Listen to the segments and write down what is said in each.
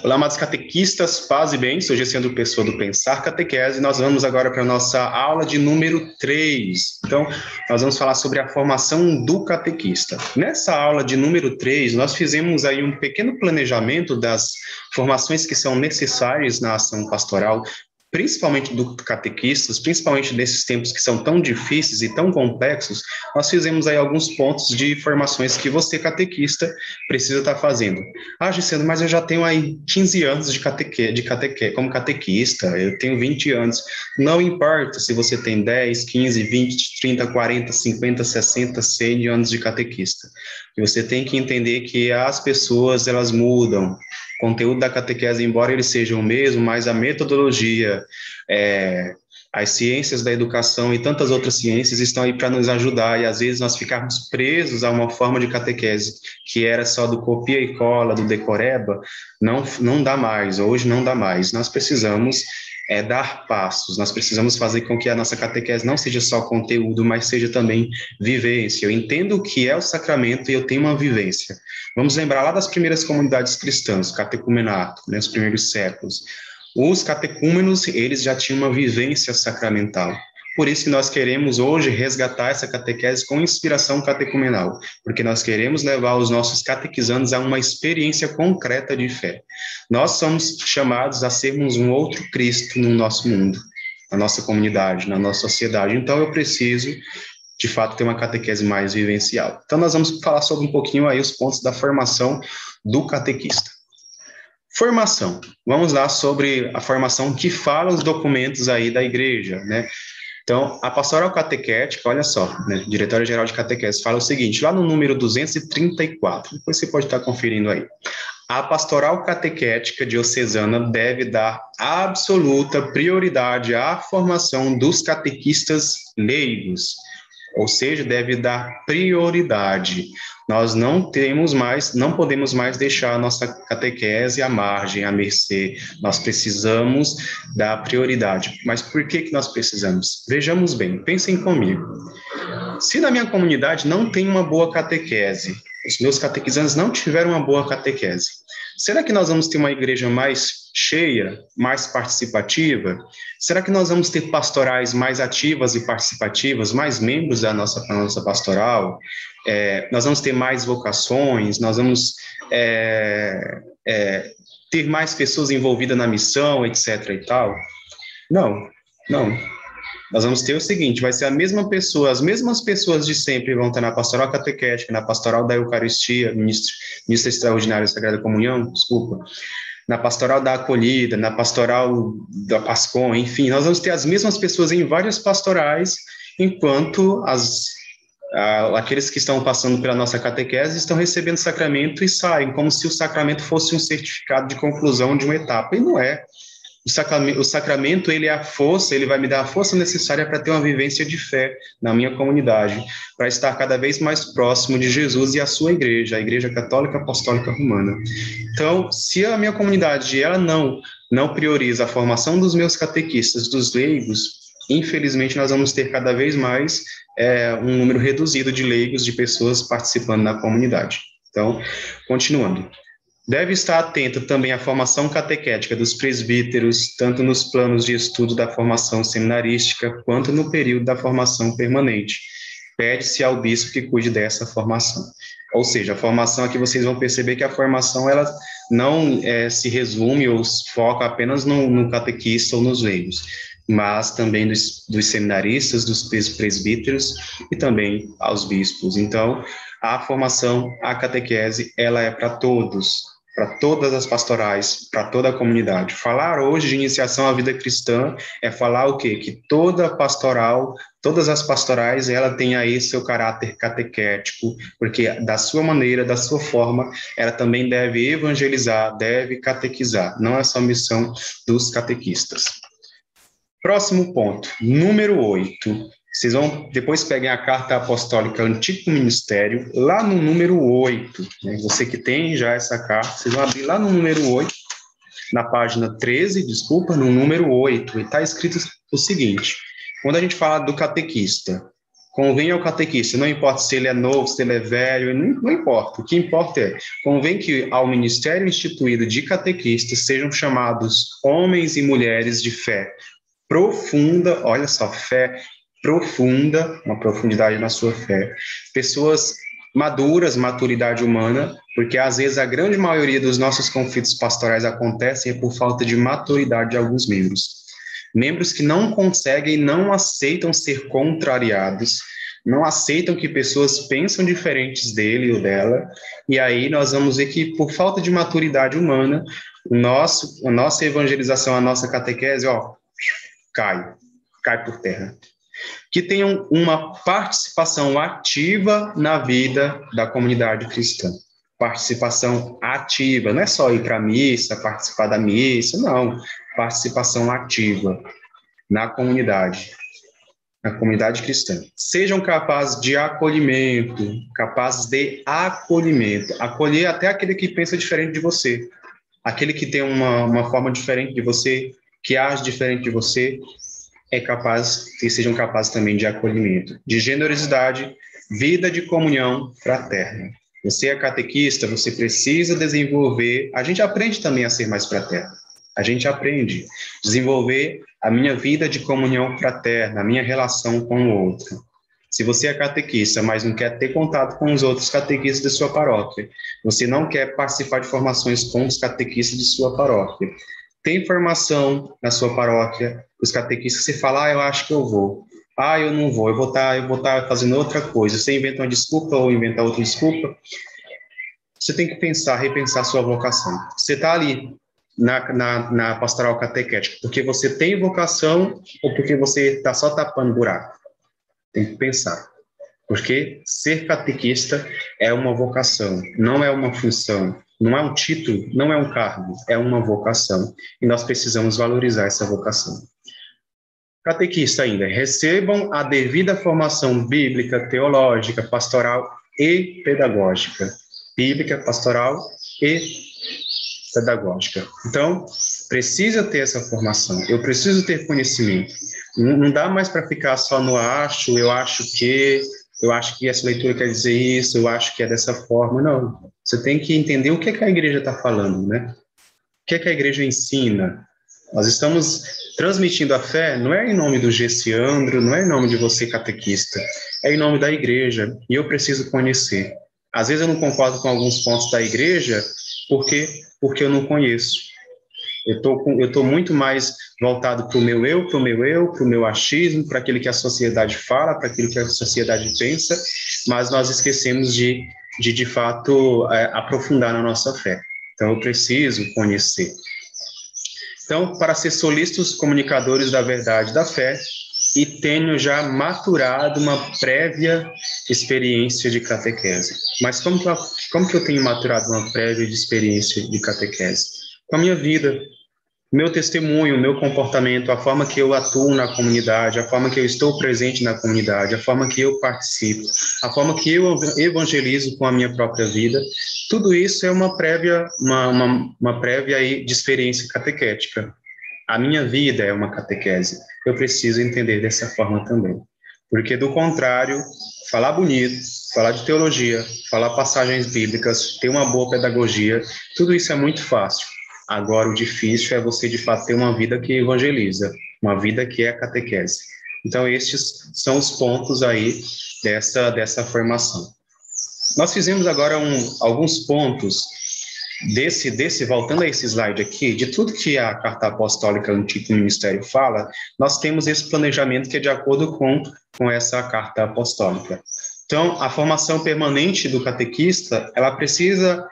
Olá, amados catequistas, paz e bem, sou Gessendo Pessoa do Pensar Catequese, e nós vamos agora para a nossa aula de número 3. Então, nós vamos falar sobre a formação do catequista. Nessa aula de número 3, nós fizemos aí um pequeno planejamento das formações que são necessárias na ação pastoral, principalmente do catequistas, principalmente nesses tempos que são tão difíceis e tão complexos. Nós fizemos aí alguns pontos de formações que você, catequista, precisa estar fazendo. Ah, Gisele, mas eu já tenho aí 15 anos como catequista, eu tenho 20 anos. Não importa se você tem 10, 15, 20, 30, 40, 50, 60, 100 anos de catequista. Você tem que entender que as pessoas, elas mudam. O conteúdo da catequese, embora ele seja o mesmo, mas a metodologia, as ciências da educação e tantas outras ciências estão aí para nos ajudar, e às vezes nós ficarmos presos a uma forma de catequese que era só do copia e cola, do decoreba, não dá mais, hoje não dá mais. Nós precisamos dar passos, nós precisamos fazer com que a nossa catequese não seja só conteúdo, mas seja também vivência. Eu entendo o que é o sacramento e eu tenho uma vivência. Vamos lembrar lá das primeiras comunidades cristãs, catecumenato, né, os primeiros séculos. Os catecúmenos, eles já tinham uma vivência sacramental. Por isso que nós queremos hoje resgatar essa catequese com inspiração catecumenal, porque nós queremos levar os nossos catequizandos a uma experiência concreta de fé. Nós somos chamados a sermos um outro Cristo no nosso mundo, na nossa comunidade, na nossa sociedade. Então, eu preciso, de fato, ter uma catequese mais vivencial. Então, nós vamos falar sobre um pouquinho aí os pontos da formação do catequista. Formação. Vamos lá sobre a formação que fala os documentos aí da igreja, né? Então, a pastoral catequética, olha só, né, Diretório-Geral de Catequese, fala o seguinte, lá no número 234, depois você pode estar conferindo aí. A pastoral catequética diocesana deve dar absoluta prioridade à formação dos catequistas leigos, ou seja, deve dar prioridade. Nós não podemos mais deixar a nossa catequese à margem, à mercê. Nós precisamos dar prioridade. Mas por que nós precisamos? Vejamos bem, pensem comigo. Se na minha comunidade não tem uma boa catequese, os meus catequizandos não tiveram uma boa catequese, será que nós vamos ter uma igreja mais cheia, mais participativa? Será que nós vamos ter pastorais mais ativas e participativas, mais membros da nossa pastoral? Nós vamos ter mais vocações? Nós vamos ter mais pessoas envolvidas na missão, etc. e tal? Não. Nós vamos ter o seguinte, vai ser a mesma pessoa, as mesmas pessoas de sempre vão estar na pastoral catequética, na pastoral da Eucaristia, ministro extraordinário da Sagrada Comunhão, na pastoral da acolhida, na pastoral da Pascom, enfim, nós vamos ter as mesmas pessoas em várias pastorais, enquanto aqueles que estão passando pela nossa catequese estão recebendo sacramento e saem, como se o sacramento fosse um certificado de conclusão de uma etapa, e não é. O sacramento, ele é a força, ele vai me dar a força necessária para ter uma vivência de fé na minha comunidade, para estar cada vez mais próximo de Jesus e a sua igreja, a Igreja Católica Apostólica Romana. Então, se a minha comunidade, ela não prioriza a formação dos meus catequistas, dos leigos, infelizmente nós vamos ter cada vez mais um número reduzido de leigos, de pessoas participando da comunidade. Então, continuando. Deve estar atento também à formação catequética dos presbíteros, tanto nos planos de estudo da formação seminarística, quanto no período da formação permanente. Pede-se ao bispo que cuide dessa formação. Ou seja, a formação aqui vocês vão perceber que a formação ela não se resume ou foca apenas no catequista ou nos leigos, mas também dos seminaristas, dos presbíteros e também aos bispos. Então, a formação, a catequese, ela é para todos, para todas as pastorais, para toda a comunidade. Falar hoje de iniciação à vida cristã é falar o quê? Que toda pastoral, todas as pastorais, ela tem aí seu caráter catequético, porque da sua maneira, da sua forma, ela também deve evangelizar, deve catequizar. Não é só missão dos catequistas. Próximo ponto, número 8. Vocês vão, depois peguem a Carta Apostólica Antigo Ministério, lá no número 8. Né? Você que tem já essa carta, vocês vão abrir lá no número 8, na página 13, no número 8. E está escrito o seguinte, quando a gente fala do catequista, Convém ao catequista, não importa se ele é novo, se ele é velho, não importa. O que importa é, convém que ao ministério instituído de catequistas sejam chamados homens e mulheres de fé profunda, olha só, fé profunda, uma profundidade na sua fé. Pessoas maduras, maturidade humana, porque às vezes a grande maioria dos nossos conflitos pastorais acontecem por falta de maturidade de alguns membros. Membros que não conseguem, não aceitam ser contrariados, não aceitam que pessoas pensam diferentes dele ou dela, e aí nós vamos ver que, por falta de maturidade humana, a nossa evangelização, a nossa catequese, cai por terra. Que tenham uma participação ativa na vida da comunidade cristã. Participação ativa, não é só ir para a missa, participar da missa, não. Participação ativa na comunidade cristã. Sejam capazes de acolhimento, acolher até aquele que pensa diferente de você, aquele que tem uma forma diferente de você, que age diferente de você, que sejam capazes também de acolhimento, de generosidade, vida de comunhão fraterna. Você é catequista, você precisa desenvolver, a gente aprende também a ser mais fraterno, a gente aprende a desenvolver a minha vida de comunhão fraterna, a minha relação com o outro. Se você é catequista, mas não quer ter contato com os outros catequistas de sua paróquia, você não quer participar de formações com os catequistas de sua paróquia, tem formação na sua paróquia, os catequistas, você fala, eu acho que eu vou. Eu não vou, eu vou estar fazendo outra coisa. Você inventa uma desculpa ou inventa outra desculpa. Você tem que repensar a sua vocação. Você está ali na pastoral catequética porque você tem vocação ou porque você está só tapando buraco? Tem que pensar. Porque ser catequista é uma vocação, não é uma função, não é um título, não é um cargo, é uma vocação. E nós precisamos valorizar essa vocação. Catequista ainda, recebam a devida formação bíblica, teológica, pastoral e pedagógica. Bíblica, pastoral e pedagógica. Então, precisa ter essa formação, eu preciso ter conhecimento. Não dá mais para ficar só no acho, eu acho que essa leitura quer dizer isso, eu acho que é dessa forma. Não, você tem que entender o que a igreja está falando, né? O que a igreja ensina. Nós estamos transmitindo a fé, não é em nome do Gessiandro, não é em nome de você, catequista, é em nome da igreja, e eu preciso conhecer. Às vezes eu não concordo com alguns pontos da igreja, porque eu não conheço. Eu estou muito mais voltado para o meu achismo, para aquilo que a sociedade fala, para aquilo que a sociedade pensa, mas nós esquecemos de fato, aprofundar na nossa fé. Então, eu preciso conhecer. Então, para ser solistas comunicadores da verdade da fé, e tenho já maturado uma prévia experiência de catequese. Mas como que eu tenho maturado uma prévia experiência de catequese? Com a minha vida, meu testemunho, meu comportamento, a forma que eu atuo na comunidade, a forma que eu estou presente na comunidade, a forma que eu participo, a forma que eu evangelizo com a minha própria vida, tudo isso é uma prévia aí de experiência catequética. A minha vida é uma catequese. Eu preciso entender dessa forma também. Porque, do contrário, falar bonito, falar de teologia, falar passagens bíblicas, ter uma boa pedagogia, tudo isso é muito fácil. Agora, o difícil é você, de fato, ter uma vida que evangeliza, uma vida que é catequese. Então, estes são os pontos aí dessa formação. Nós fizemos agora alguns pontos voltando a esse slide aqui, de tudo que a Carta Apostólica Antigo Ministério fala, nós temos esse planejamento que é de acordo com essa Carta Apostólica. Então, a formação permanente do catequista, ela precisa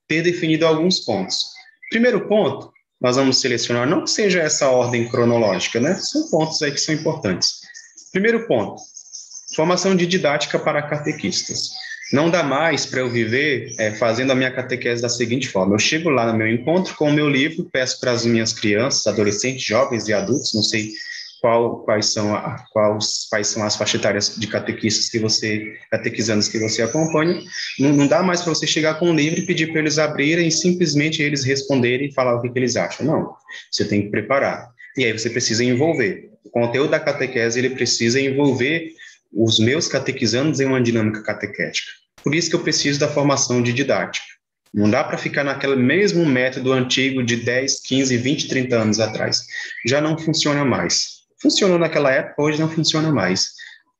ter definido alguns pontos. Primeiro ponto, nós vamos selecionar, não que seja essa ordem cronológica, né? São pontos aí que são importantes. Primeiro ponto, formação de didática para catequistas. Não dá mais para eu viver fazendo a minha catequese da seguinte forma. Eu chego lá no meu encontro com o meu livro, peço para as minhas crianças, adolescentes, jovens e adultos, não sei quais são as faixas etárias de catequizandos que você acompanha. Não dá mais para você chegar com o livro e pedir para eles abrirem e simplesmente eles responderem e falar o que eles acham. Não, você tem que preparar. E aí você precisa envolver. O conteúdo da catequese, ele precisa envolver os meus catequizandos em uma dinâmica catequética. Por isso que eu preciso da formação de didática. Não dá para ficar naquele mesmo método antigo de 10, 15, 20, 30 anos atrás. Já não funciona mais. Funcionou naquela época, hoje não funciona mais.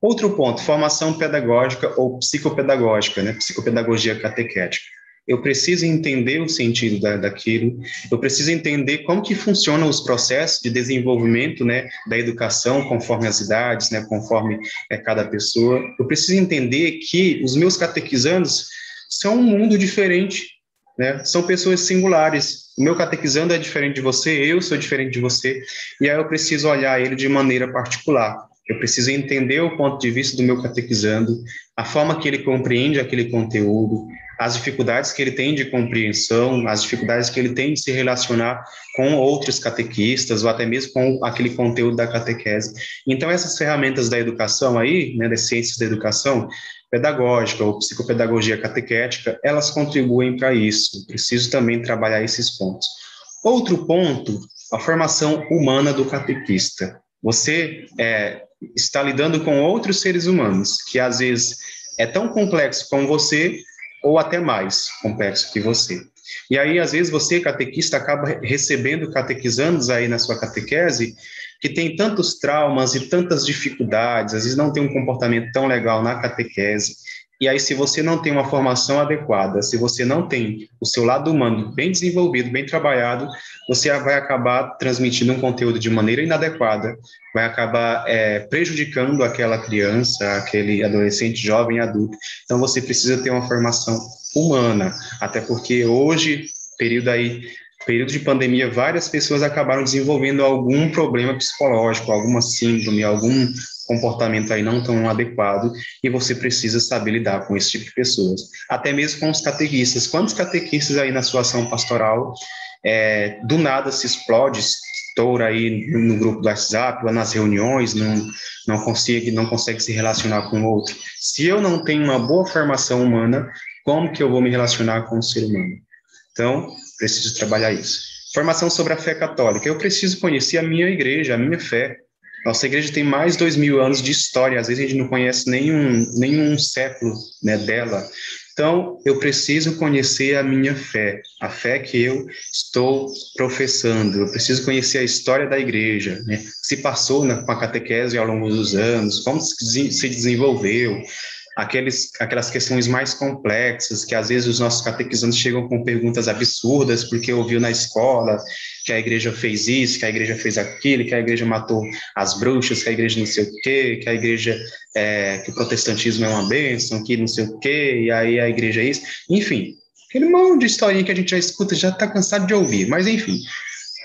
Outro ponto, formação pedagógica ou psicopedagógica, né? Psicopedagogia catequética. Eu preciso entender o sentido daquilo, eu preciso entender como que funcionam os processos de desenvolvimento, né, da educação conforme as idades, né, conforme cada pessoa. Eu preciso entender que os meus catequizandos são um mundo diferente, né? São pessoas singulares. O meu catequizando é diferente de você, eu sou diferente de você, e aí eu preciso olhar ele de maneira particular. Eu preciso entender o ponto de vista do meu catequizando, a forma que ele compreende aquele conteúdo, as dificuldades que ele tem de compreensão, as dificuldades que ele tem de se relacionar com outros catequistas, ou até mesmo com aquele conteúdo da catequese. Então, essas ferramentas da educação aí, né, das ciências da educação, pedagógica ou psicopedagogia catequética, elas contribuem para isso. Preciso também trabalhar esses pontos. Outro ponto, a formação humana do catequista. Você está lidando com outros seres humanos, que às vezes é tão complexo como você, ou até mais complexo que você. E aí, às vezes, você, catequista, acaba recebendo catequizandos aí na sua catequese que tem tantos traumas e tantas dificuldades, às vezes não tem um comportamento tão legal na catequese. E aí, se você não tem uma formação adequada, se você não tem o seu lado humano bem desenvolvido, bem trabalhado, você vai acabar transmitindo um conteúdo de maneira inadequada, vai acabar prejudicando aquela criança, aquele adolescente, jovem, adulto. Então, você precisa ter uma formação humana, até porque hoje, período de pandemia, várias pessoas acabaram desenvolvendo algum problema psicológico, alguma síndrome, algum comportamento aí não tão adequado, e você precisa saber lidar com esse tipo de pessoas. Até mesmo com os catequistas. Quantos catequistas aí na sua ação pastoral, do nada se explode, estoura aí no grupo do WhatsApp, ou nas reuniões, não consegue se relacionar com o outro? Se eu não tenho uma boa formação humana, como que eu vou me relacionar com o ser humano? Então, preciso trabalhar isso. Formação sobre a fé católica. Eu preciso conhecer a minha igreja, a minha fé. Nossa igreja tem mais de 2000 anos de história, às vezes a gente não conhece nenhum século, né, dela. Então, eu preciso conhecer a minha fé, a fé que eu estou professando. Eu preciso conhecer a história da igreja, né? Se passou com a catequese ao longo dos anos, como se desenvolveu, aquelas questões mais complexas, que às vezes os nossos catequizandos chegam com perguntas absurdas, porque ouviu na escola que a igreja fez isso, que a igreja fez aquilo, que a igreja matou as bruxas, que a igreja não sei o quê, que a igreja, que o protestantismo é uma bênção, que não sei o quê, e aí a igreja é isso. Enfim, aquele monte de historinha que a gente já escuta, já está cansado de ouvir, mas enfim.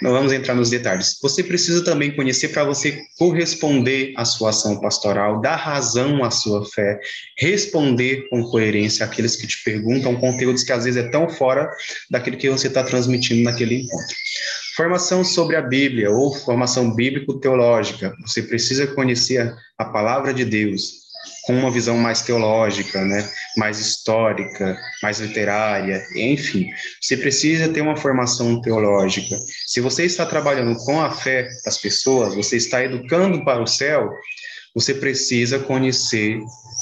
Não vamos entrar nos detalhes. Você precisa também conhecer para você corresponder à sua ação pastoral, dar razão à sua fé, responder com coerência àqueles que te perguntam conteúdos que às vezes é tão fora daquilo que você está transmitindo naquele encontro. Formação sobre a Bíblia ou formação bíblico-teológica. Você precisa conhecer a palavra de Deus com uma visão mais teológica, né? Mais histórica, mais literária, enfim. Você precisa ter uma formação teológica. Se você está trabalhando com a fé das pessoas, você está educando para o céu, você precisa conhecer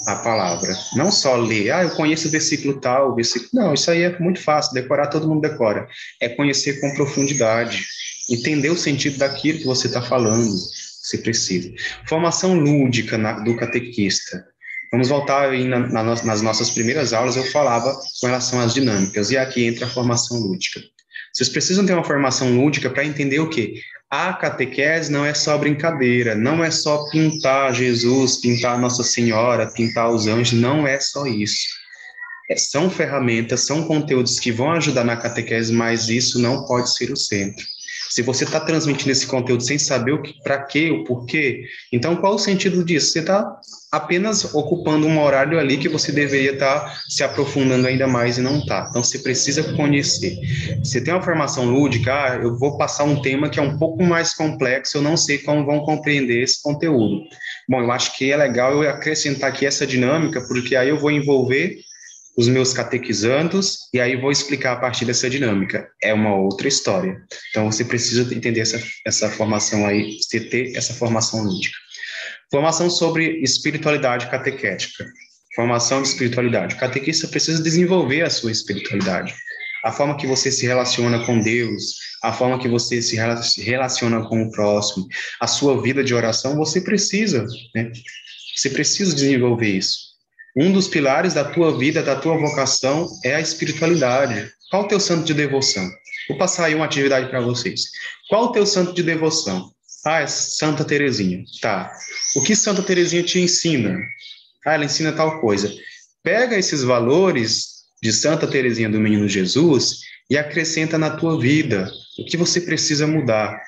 a palavra. Não só ler, eu conheço o versículo tal, o versículo... Não, isso aí é muito fácil, decorar todo mundo decora. É conhecer com profundidade, entender o sentido daquilo que você está falando. Você precisa. Formação lúdica do catequista. Vamos voltar aí nas nossas primeiras aulas, eu falava com relação às dinâmicas, e aqui entra a formação lúdica. Vocês precisam ter uma formação lúdica para entender o quê? A catequese não é só brincadeira, não é só pintar Jesus, pintar Nossa Senhora, pintar os anjos, não é só isso. São ferramentas, são conteúdos que vão ajudar na catequese, mas isso não pode ser o centro. Se você está transmitindo esse conteúdo sem saber para quê, o porquê, então qual o sentido disso? Você está apenas ocupando um horário ali que você deveria estar se aprofundando ainda mais e não está. Então você precisa conhecer. Você tem uma formação lúdica, eu vou passar um tema que é um pouco mais complexo, eu não sei como vão compreender esse conteúdo. Bom, eu acho que é legal eu acrescentar aqui essa dinâmica, porque aí eu vou envolver os meus catequizandos, e aí vou explicar a partir dessa dinâmica. É uma outra história. Então, você precisa entender essa formação aí, você ter essa formação lúdica. Formação sobre espiritualidade catequética. Formação de espiritualidade. O catequista precisa desenvolver a sua espiritualidade. A forma que você se relaciona com Deus, a forma que você se relaciona com o próximo, a sua vida de oração, você precisa, né? Você precisa desenvolver isso. Um dos pilares da tua vida, da tua vocação, é a espiritualidade. Qual o teu santo de devoção? Vou passar aí uma atividade para vocês. Qual o teu santo de devoção? Ah, é Santa Teresinha. Tá. O que Santa Teresinha te ensina? Ah, ela ensina tal coisa. Pega esses valores de Santa Teresinha do Menino Jesus e acrescenta na tua vida. O que você precisa mudar?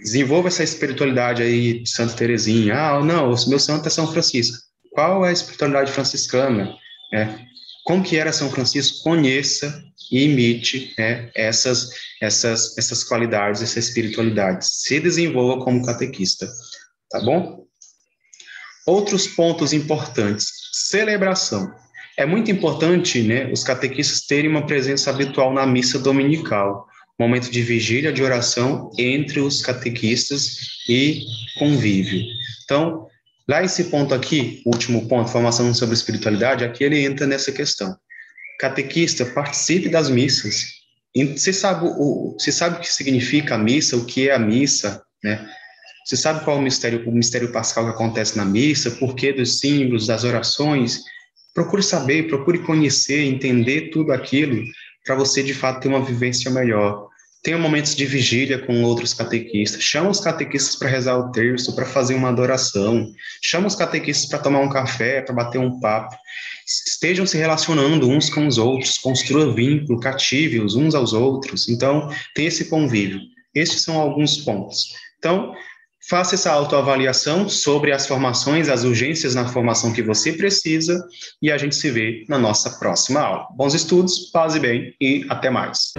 Desenvolva essa espiritualidade aí de Santa Teresinha. Ah, não, o meu santo é São Francisco. Qual é a espiritualidade franciscana? Como que era São Francisco? Conheça e imite, né, essas qualidades, essa espiritualidade. Se desenvolva como catequista, tá bom? Outros pontos importantes. Celebração. É muito importante, né, os catequistas terem uma presença habitual na missa dominical, momento de vigília, de oração entre os catequistas e convívio. Então, lá esse ponto aqui, último ponto, formação sobre espiritualidade, aqui ele entra nessa questão. Catequista, participe das missas. Você sabe o que significa a missa, o que é a missa, né? Você sabe qual é o mistério pascal que acontece na missa, por que dos símbolos, das orações? Procure saber, procure conhecer, entender tudo aquilo para você, de fato, ter uma vivência melhor. Tenha momentos de vigília com outros catequistas. Chama os catequistas para rezar o terço, para fazer uma adoração. Chama os catequistas para tomar um café, para bater um papo. Estejam se relacionando uns com os outros, construa vínculo, cative-os uns aos outros. Então, tem esse convívio. Estes são alguns pontos. Então, faça essa autoavaliação sobre as formações, as urgências na formação que você precisa e a gente se vê na nossa próxima aula. Bons estudos, paz e bem e até mais.